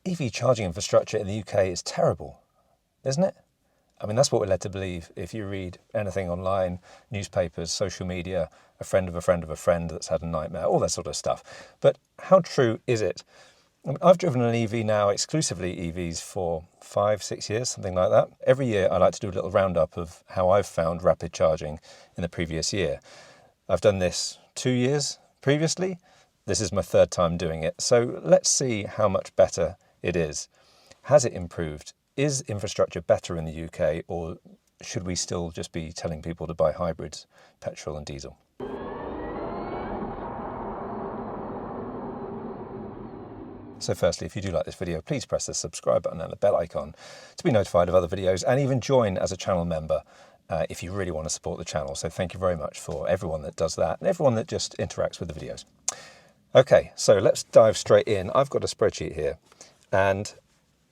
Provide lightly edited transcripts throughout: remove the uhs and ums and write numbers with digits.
EV charging infrastructure in the UK is terrible, isn't it? I mean, that's what we're led to believe if you read anything online, newspapers, social media, a friend of a friend of a friend that's had a nightmare, all that sort of stuff. But how true is it? I mean, I've driven an EV now, exclusively EVs, for 5-6 years, something like that. Every year I like to do a little roundup of how I've found rapid charging in the previous year. I've done this 2 years previously. This is my third time doing it. So let's see how much better it is. Has it improved? Is infrastructure better in the UK, or should we still just be telling people to buy hybrids, petrol and diesel? So firstly, if you do like this video, please press the subscribe button and the bell icon to be notified of other videos, and even join as a channel member if you really want to support the channel. So thank you very much for everyone that does that and everyone that just interacts with the videos. Okay, so let's dive straight in. I've got a spreadsheet here, and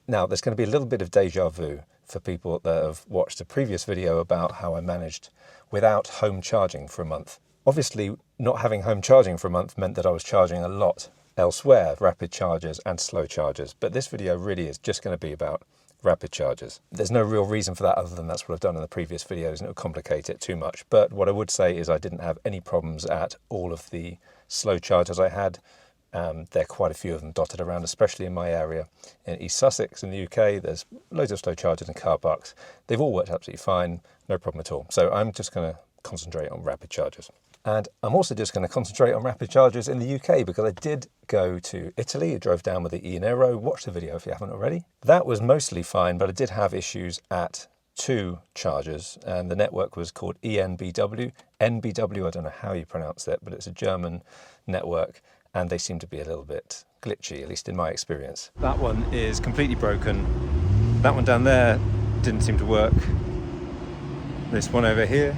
now there's going to be a little bit of deja vu for people that have watched a previous video about how I managed without home charging for a month. Obviously, not having home charging for a month meant that I was charging a lot elsewhere, rapid chargers and slow chargers. But this video really is just going to be about rapid chargers. There's no real reason for that other than that's what I've done in the previous videos, and it would complicate it too much. But what I would say is I didn't have any problems at all of the slow chargers I had. There are quite a few of them dotted around, especially in my area in East Sussex in the UK. There's loads of slow chargers and car parks. They've all worked absolutely fine, no problem at all. So I'm just going to concentrate on rapid chargers. And I'm also just going to concentrate on rapid chargers in the UK because I did go to Italy. I drove down with the Enero. Watch the video if you haven't already. That was mostly fine, but I did have issues at 2 chargers, and the network was called ENBW. NBW, I don't know how you pronounce it, but it's a German network, and they seem to be a little bit glitchy, at least in my experience. That one is completely broken. That one down there didn't seem to work. This one over here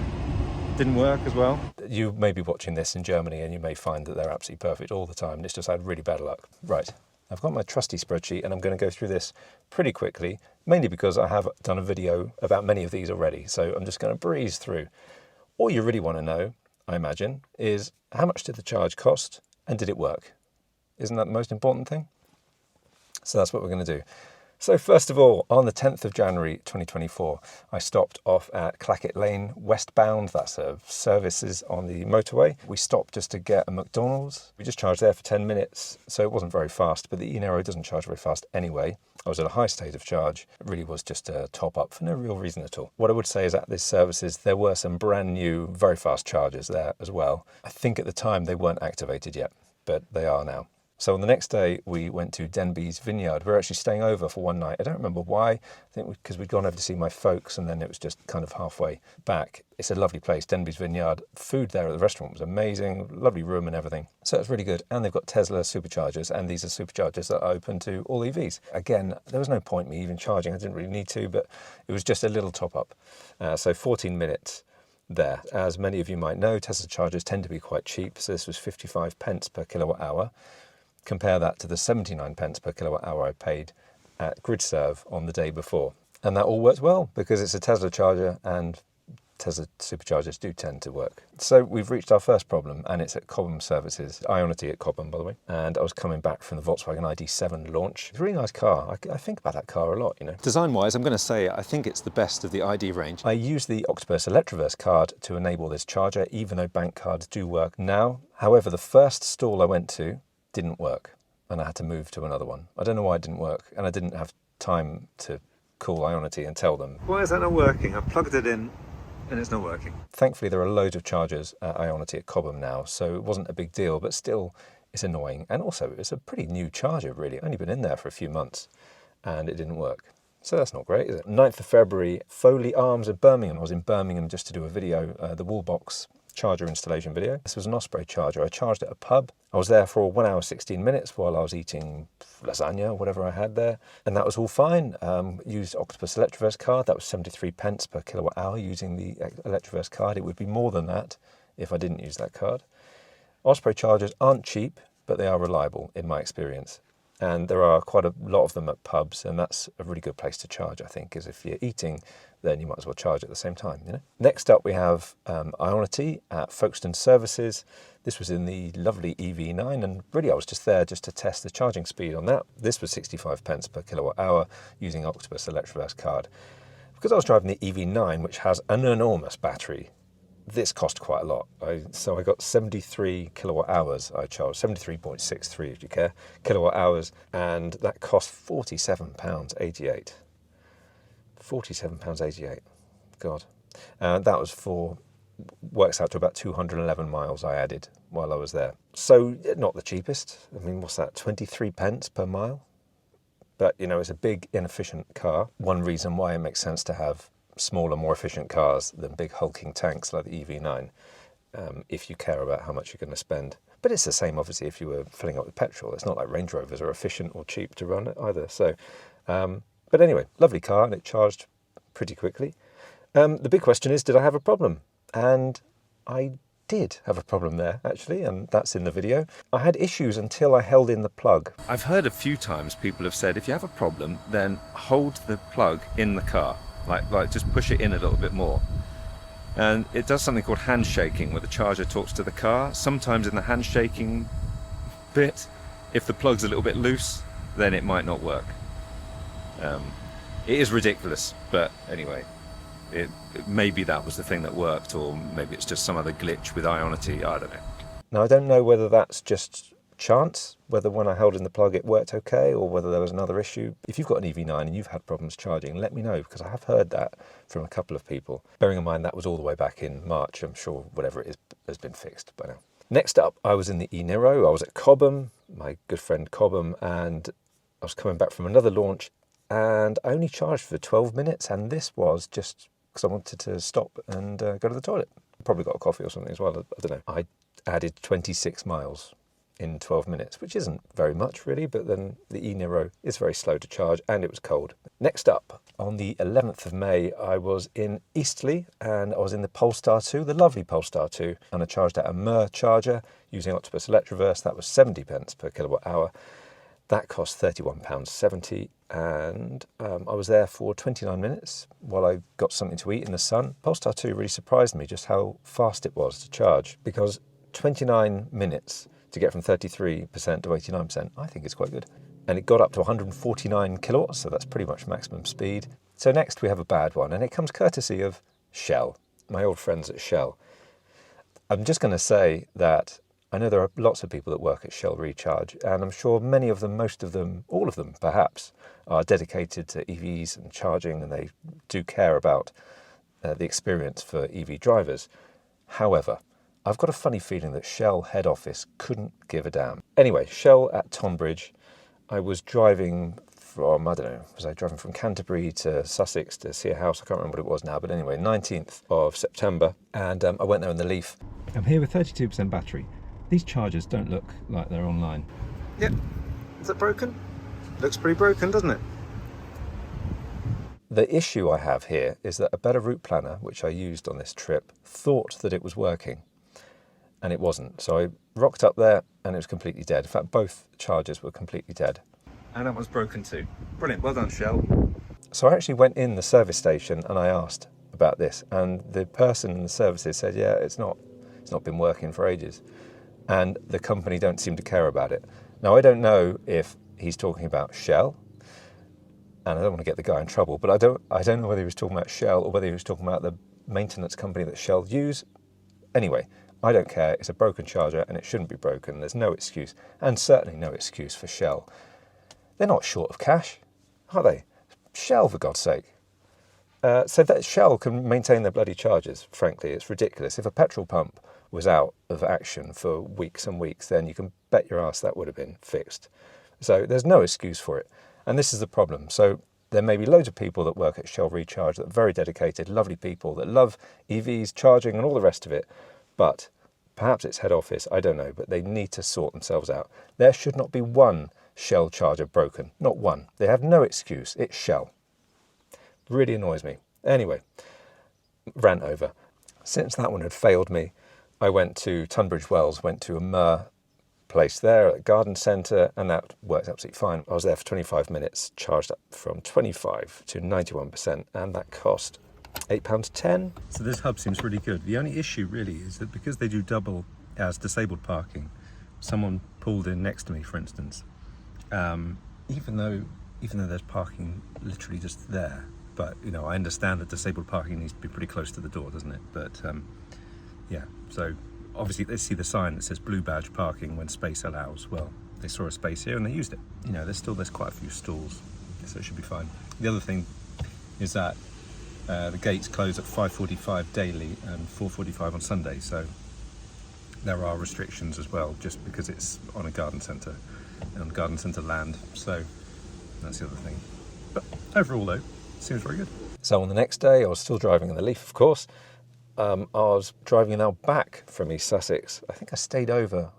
didn't work as well. You may be watching this in Germany and you may find that they're absolutely perfect all the time, and it's just had really bad luck. Right, I've got my trusty spreadsheet and I'm going to go through this pretty quickly, mainly because I have done a video about many of these already, so I'm just going to breeze through. All you really want to know, I imagine, is how much did the charge cost and did it work? Isn't that the most important thing? So that's what we're going to do. So first of all, on the 10th of January 2024, I stopped off at Clacket Lane westbound. That's services on the motorway. We stopped just to get a McDonald's. We just charged there for 10 minutes, so it wasn't very fast, but the Enero doesn't charge very fast anyway. I was at a high state of charge. It really was just a top up for no real reason at all. What I would say is at this services, there were some brand new, very fast chargers there as well. I think at the time they weren't activated yet, but they are now. So on the next day, we went to Denbies Vineyard. We were actually staying over for one night. I don't remember why. I think because we'd gone over to see my folks, and then it was just kind of halfway back. It's a lovely place, Denbies Vineyard. Food there at the restaurant was amazing, lovely room and everything. So it's really good. And they've got Tesla superchargers, and these are superchargers that are open to all EVs. Again, there was no point me even charging. I didn't really need to, but it was just a little top up. So 14 minutes. There. As many of you might know, Tesla chargers tend to be quite cheap. So this was 55 pence per kilowatt hour. Compare that to the 79 pence per kilowatt hour I paid at Gridserve on the day before. And that all worked well because it's a Tesla charger and Tesla superchargers do tend to work. So we've reached our first problem, and it's at Cobham services, IONITY at Cobham, by the way. And I was coming back from the Volkswagen ID7 launch. It's a really nice car. I think about that car a lot, you know. Design-wise, I'm going to say I think it's the best of the ID range. I used the Octopus Electroverse card to enable this charger, even though bank cards do work now. However, the first stall I went to didn't work, and I had to move to another one. I don't know why it didn't work, and I didn't have time to call IONITY and tell them. Why is that not working? I plugged it in and it's not working. Thankfully, there are loads of chargers at IONITY at Cobham now, so it wasn't a big deal, but still it's annoying. And also, it's a pretty new charger, really. Only been in there for a few months, and it didn't work. So that's not great, is it? 9th of February, Foley Arms at Birmingham. I was in Birmingham just to do a video, the wall box charger installation video. This was an Osprey charger. I charged at a pub. I was there for 1 hour 16 minutes while I was eating lasagna or whatever I had there, and that was all fine. Used Octopus Electroverse card. That was 73 pence per kilowatt hour using the Electroverse card. It would be more than that if I didn't use that card. Osprey chargers aren't cheap, but they are reliable in my experience. And there are quite a lot of them at pubs, and that's a really good place to charge, I think, is if you're eating, then you might as well charge at the same time, you know. Next up, we have IONITY at Folkestone Services. This was in the lovely EV9, and really I was just there just to test the charging speed on that. This was 65 pence per kilowatt hour using Octopus Electroverse card. Because I was driving the EV9, which has an enormous battery, this cost quite a lot. So I got 73 kilowatt hours I charged, 73.63 if you care, kilowatt hours, and that cost £47.88. £47.88, God. And that was works out to about 211 miles I added while I was there. So not the cheapest. I mean, what's that, 23 pence per mile? But, you know, it's a big, inefficient car. One reason why it makes sense to have smaller, more efficient cars than big hulking tanks like the EV9, if you care about how much you're going to spend. But it's the same, obviously, if you were filling up with petrol. It's not like Range Rovers are efficient or cheap to run either. So, but anyway, lovely car, and it charged pretty quickly. The big question is, did I have a problem? And I did have a problem there, actually, and that's in the video. I had issues until I held in the plug. I've heard a few times people have said, if you have a problem, then hold the plug in the car. Like just push it in a little bit more. And it does something called handshaking, where the charger talks to the car. Sometimes in the handshaking bit, if the plug's a little bit loose, then it might not work. It is ridiculous, but anyway, maybe that was the thing that worked, or maybe it's just some other glitch with IONITY, I don't know. Now, I don't know whether that's just chance, whether when I held in the plug it worked okay, or whether there was another issue. If you've got an EV9 and you've had problems charging, let me know, because I have heard that from a couple of people. Bearing in mind that was all the way back in March, I'm sure whatever it is has been fixed by now. Next up, I was in the E-Niro. I was at Cobham, my good friend Cobham, and I was coming back from another launch, and I only charged for 12 minutes, and this was just because I wanted to stop and go to the toilet. Probably got a coffee or something as well, I don't know. I added 26 miles in 12 minutes, which isn't very much really, but then the E-Niro is very slow to charge, and it was cold. Next up, on the 11th of May, I was in Eastleigh, and I was in the Polestar 2, the lovely Polestar 2, and I charged at a Mer charger using Octopus Electroverse. That was 70 pence per kilowatt hour. That cost £31.70, and I was there for 29 minutes while I got something to eat in the sun. Polestar 2 really surprised me just how fast it was to charge, because 29 minutes to get from 33% to 89%, I think is quite good. And it got up to 149 kilowatts, so that's pretty much maximum speed. So next we have a bad one, and it comes courtesy of Shell, my old friends at Shell. I'm just going to say that I know there are lots of people that work at Shell Recharge, and I'm sure many of them, most of them, all of them perhaps, are dedicated to EVs and charging, and they do care about the experience for EV drivers. However, I've got a funny feeling that Shell head office couldn't give a damn. Anyway, Shell at Tonbridge, I was driving from, I don't know, was I driving from Canterbury to Sussex to see a house? I can't remember what it was now, but anyway, 19th of September, and I went there in the Leaf. I'm here with 32% battery. These chargers don't look like they're online. Yep. Is it broken? Looks pretty broken, doesn't it? The issue I have here is that a better route planner, which I used on this trip, thought that it was working, and it wasn't. So I rocked up there and it was completely dead. In fact, both chargers were completely dead. And that one's broken too. Brilliant, well done, Shell. So I actually went in the service station and I asked about this, and the person in the services said, yeah, it's not been working for ages. And the company don't seem to care about it. Now, I don't know if he's talking about Shell, and I don't want to get the guy in trouble, but I don't know whether he was talking about Shell or whether he was talking about the maintenance company that Shell use. Anyway, I don't care. It's a broken charger and it shouldn't be broken. There's no excuse, and certainly no excuse for Shell. They're not short of cash, are they? Shell, for God's sake. So that Shell can maintain their bloody chargers, frankly, it's ridiculous. If a petrol pump was out of action for weeks and weeks, then you can bet your ass that would have been fixed. So there's no excuse for it. And this is the problem. So there may be loads of people that work at Shell Recharge that are very dedicated, lovely people that love EVs, charging and all the rest of it. But perhaps it's head office, I don't know, but they need to sort themselves out. There should not be one Shell charger broken, not one. They have no excuse. It's Shell. Really annoys me. Anyway, rant over. Since that one had failed me, I went to Tunbridge Wells, went to a Mer place there at the garden centre, and that worked absolutely fine. I was there for 25 minutes, charged up from 25 to 91%, and that cost £8.10. So this hub seems really good. The only issue really is that because they do double as disabled parking, someone pulled in next to me, for instance, even though there's parking literally just there. But, you know, I understand that disabled parking needs to be pretty close to the door, doesn't it? But, yeah, so obviously they see the sign that says blue badge parking when space allows. Well, they saw a space here and they used it. You know, there's quite a few stalls, so it should be fine. The other thing is that the gates close at 5:45 daily and 4:45 on Sunday, so there are restrictions as well, just because it's on a garden centre and on garden centre land. So that's the other thing. But overall, though, seems very good. So on the next day, I was still driving in the Leaf, of course. I was driving now back from East Sussex. I think I stayed over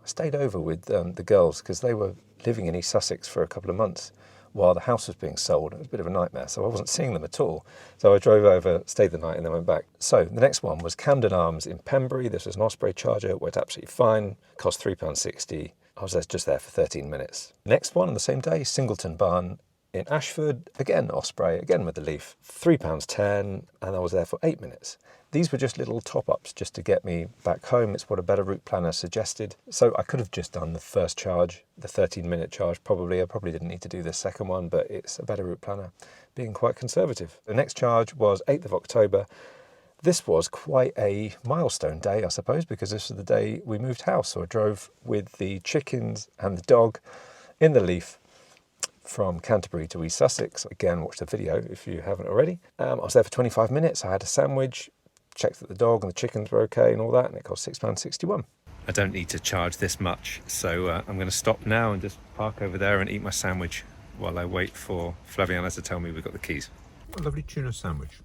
with the girls because they were living in East Sussex for a couple of months while the house was being sold. It was a bit of a nightmare, so I wasn't seeing them at all. So I drove over, stayed the night, and then went back. So the next one was Camden Arms in Pembury. This was an Osprey charger, worked absolutely fine, cost £3.60. I was just there for 13 minutes. Next one on the same day, Singleton Barn in Ashford, again Osprey, again with the Leaf, £3.10, and I was there for 8 minutes. These were just little top-ups just to get me back home. It's what a better route planner suggested. So I could have just done the first charge, the 13-minute charge probably. I probably didn't need to do the second one, but it's a better route planner, being quite conservative. The next charge was 8th of October. This was quite a milestone day, I suppose, because this was the day we moved house. So I drove with the chickens and the dog in the Leaf from Canterbury to East Sussex. Again, watch the video if you haven't already. I was there for 25 minutes. I had a sandwich, checked that the dog and the chickens were okay and all that, and it cost £6.61. I don't need to charge this much, so I'm going to stop now and just park over there and eat my sandwich while I wait for Flaviana to tell me we've got the keys. A lovely tuna sandwich.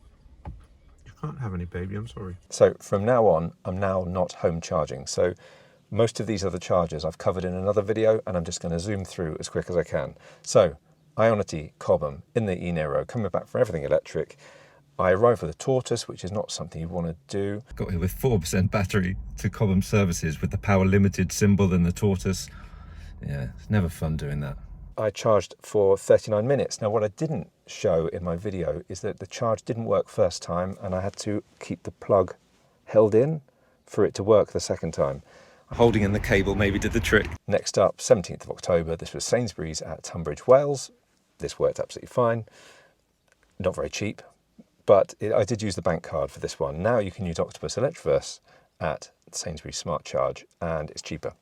You can't have any, baby, I'm sorry. So from now on, I'm now not home charging. So most of these other chargers I've covered in another video, and I'm just going to zoom through as quick as I can. So IONITY, Cobham, in the E-Nero, coming back for everything electric. I arrived with a tortoise, which is not something you want to do. Got here with 4% battery to Cobham services with the power limited symbol and the tortoise. Yeah, it's never fun doing that. I charged for 39 minutes. Now, what I didn't show in my video is that the charge didn't work first time, and I had to keep the plug held in for it to work the second time. Holding in the cable maybe did the trick. Next up, 17th of October, this was Sainsbury's at Tunbridge Wells. This worked absolutely fine. Not very cheap, but I did use the bank card for this one. Now you can use Octopus Electroverse at Sainsbury's Smart Charge, and it's cheaper.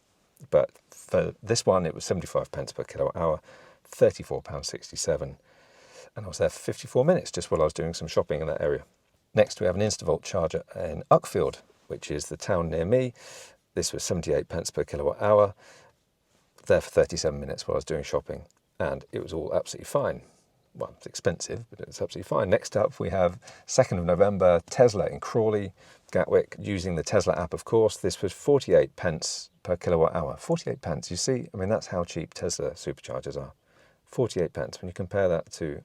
But for this one, it was 75 pence per kilowatt hour, £34.67. And I was there for 54 minutes just while I was doing some shopping in that area. Next, we have an InstaVolt charger in Uckfield, which is the town near me. This was 78 pence per kilowatt hour, there for 37 minutes while I was doing shopping, and it was all absolutely fine. Well, it's expensive, but it's absolutely fine. Next up, we have 2nd of November, Tesla in Crawley, Gatwick, using the Tesla app, of course. This was 48 pence per kilowatt hour. 48 pence, you see? I mean, that's how cheap Tesla superchargers are. 48 pence. When you compare that to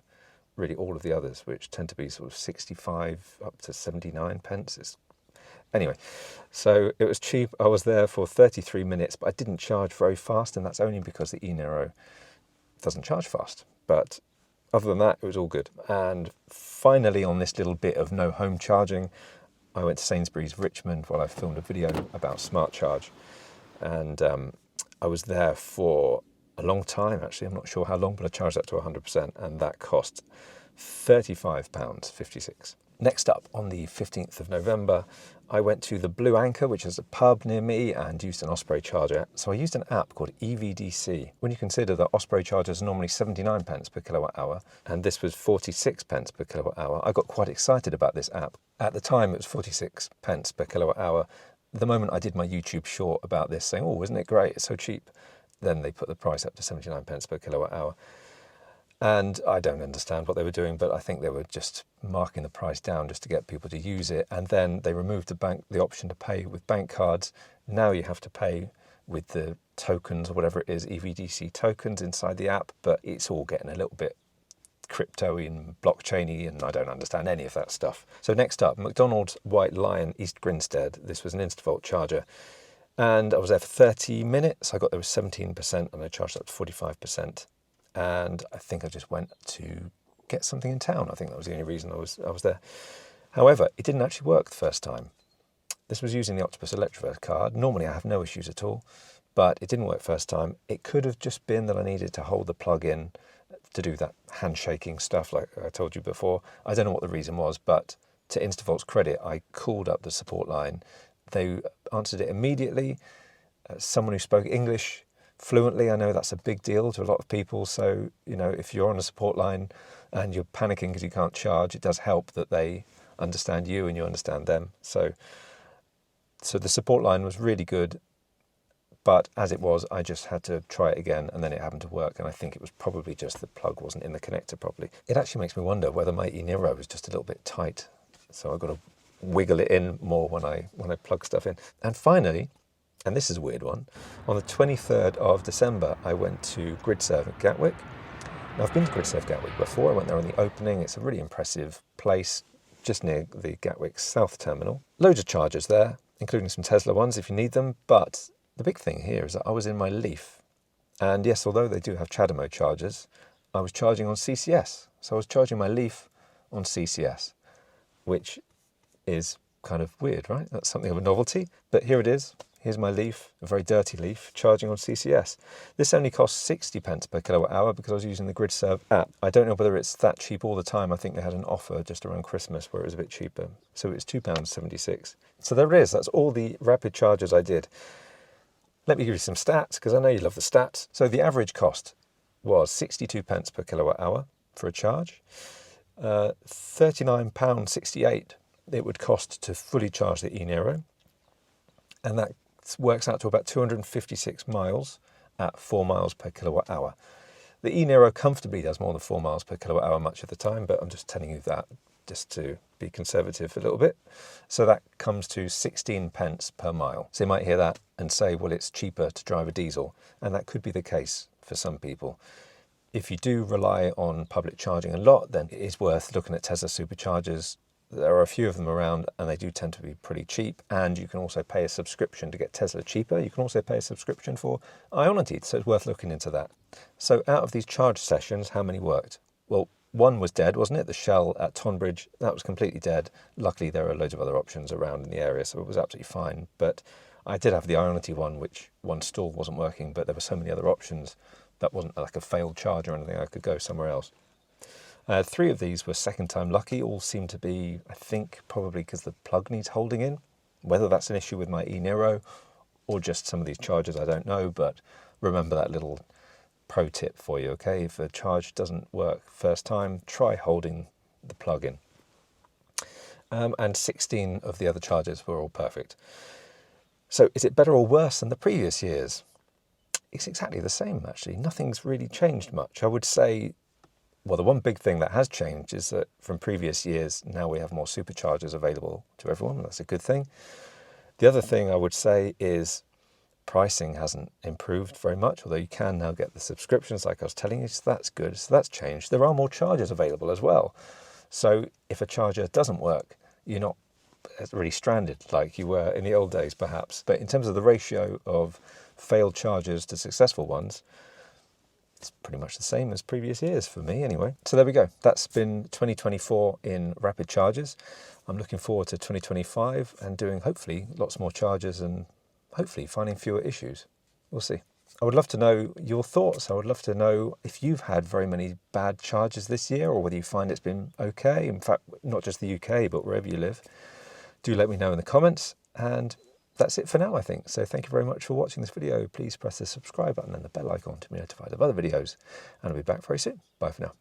really all of the others, which tend to be sort of 65 up to 79 pence, Anyway, so it was cheap. I was there for 33 minutes, but I didn't charge very fast, and that's only because the E-Nero doesn't charge fast. But other than that, it was all good. And finally, on this little bit of no home charging, I went to Sainsbury's Richmond while I filmed a video about Smart Charge. And I was there for a long time, actually. I'm not sure how long, but I charged that to 100%, and that cost £35.56. Next up, on the 15th of November, I went to the Blue Anchor, which is a pub near me, and used an Osprey charger. So I used an app called EVDC. When you consider that Osprey chargers are normally 79 pence per kilowatt hour, and this was 46 pence per kilowatt hour, I got quite excited about this app. At the time, it was 46 pence per kilowatt hour. The moment I did my YouTube short about this, saying, oh, isn't it great? It's so cheap. Then they put the price up to 79 pence per kilowatt hour. And I don't understand what they were doing, but I think they were just marking the price down just to get people to use it. And then they removed the option to pay with bank cards. Now you have to pay with the tokens or whatever it is, EVDC tokens inside the app, but it's all getting a little bit crypto-y and blockchain-y, and I don't understand any of that stuff. So next up, McDonald's White Lion East Grinstead. This was an InstaVolt charger. And I was there for 30 minutes. I got there with 17% and I charged up to 45%. And I think I just went to get something in town. I think that was the only reason I was there. However, it didn't actually work the first time. This was using the Octopus Electroverse card. Normally I have no issues at all, but it didn't work first time. It could have just been that I needed to hold the plug in to do that handshaking stuff like I told you before. I don't know what the reason was, but to InstaVolt's credit, I called up the support line. They answered it immediately. Someone who spoke English fluently, I know that's a big deal to a lot of people. So, you know, if you're on a support line and you're panicking because you can't charge, it does help that they understand you and you understand them. So the support line was really good, but as it was, I just had to try it again and then it happened to work. And I think it was probably just the plug wasn't in the connector properly. It actually makes me wonder whether my eNero was just a little bit tight. So I've got to wiggle it in more when I plug stuff in. And finally, and this is a weird one, on the 23rd of December, I went to Gridserve at Gatwick. Now, I've been to Gridserve Gatwick before. I went there on the opening. It's a really impressive place, just near the Gatwick South Terminal. Loads of chargers there, including some Tesla ones if you need them. But the big thing here is that I was in my Leaf. And yes, although they do have CHAdeMO chargers, I was charging on CCS. So I was charging my Leaf on CCS, which is kind of weird, right? That's something of a novelty. But here it is. Here's my Leaf, a very dirty Leaf, charging on CCS. This only costs 60 pence per kilowatt hour because I was using the Gridserve app. I don't know whether it's that cheap all the time. I think they had an offer just around Christmas where it was a bit cheaper. So it's £2.76. So there it is. That's all the rapid charges I did. Let me give you some stats because I know you love the stats. So the average cost was 62 pence per kilowatt hour for a charge. £39.68 it would cost to fully charge the eNero. And that works out to about 256 miles at 4 miles per kilowatt hour. The eNero comfortably does more than 4 miles per kilowatt hour much of the time, but I'm just telling you that just to be conservative a little bit. So that comes to 16 pence per mile. So you might hear that and say, well, it's cheaper to drive a diesel. And that could be the case for some people. If you do rely on public charging a lot, then it is worth looking at Tesla superchargers. There are a few of them around and they do tend to be pretty cheap, and you can also pay a subscription to get Tesla cheaper. You can also pay a subscription for IONITY, so it's worth looking into that. So out of these charge sessions, how many worked? Well, one was dead, wasn't it? The Shell at Tonbridge, that was completely dead. Luckily, there are loads of other options around in the area, so it was absolutely fine. But I did have the IONITY one, which one stall wasn't working, but there were so many other options. That wasn't like a failed charge or anything. I could go somewhere else. 3 of these were second time lucky. All seem to be, I think, probably because the plug needs holding in. Whether that's an issue with my eNero or just some of these chargers, I don't know. But remember that little pro tip for you, okay? If a charge doesn't work first time, try holding the plug in. And 16 of the other chargers were all perfect. So is it better or worse than the previous years? It's exactly the same, actually. Nothing's really changed much. I would say, well, the one big thing that has changed is that from previous years, now we have more superchargers available to everyone. That's a good thing. The other thing I would say is pricing hasn't improved very much, although you can now get the subscriptions like I was telling you, so that's good. So that's changed. There are more chargers available as well. So if a charger doesn't work, you're not really stranded like you were in the old days, perhaps. But in terms of the ratio of failed chargers to successful ones, it's pretty much the same as previous years for me anyway. So there we go. That's been 2024 in rapid chargers. I'm looking forward to 2025 and doing hopefully lots more chargers and hopefully finding fewer issues. We'll see. I would love to know your thoughts. I would love to know if you've had very many bad chargers this year or whether you find it's been okay. In fact, not just the UK, but wherever you live. Do let me know in the comments. And that's it for now, I think. So thank you very much for watching this video. Please press the subscribe button and the bell icon to be notified of other videos. And I'll be back very soon. Bye for now.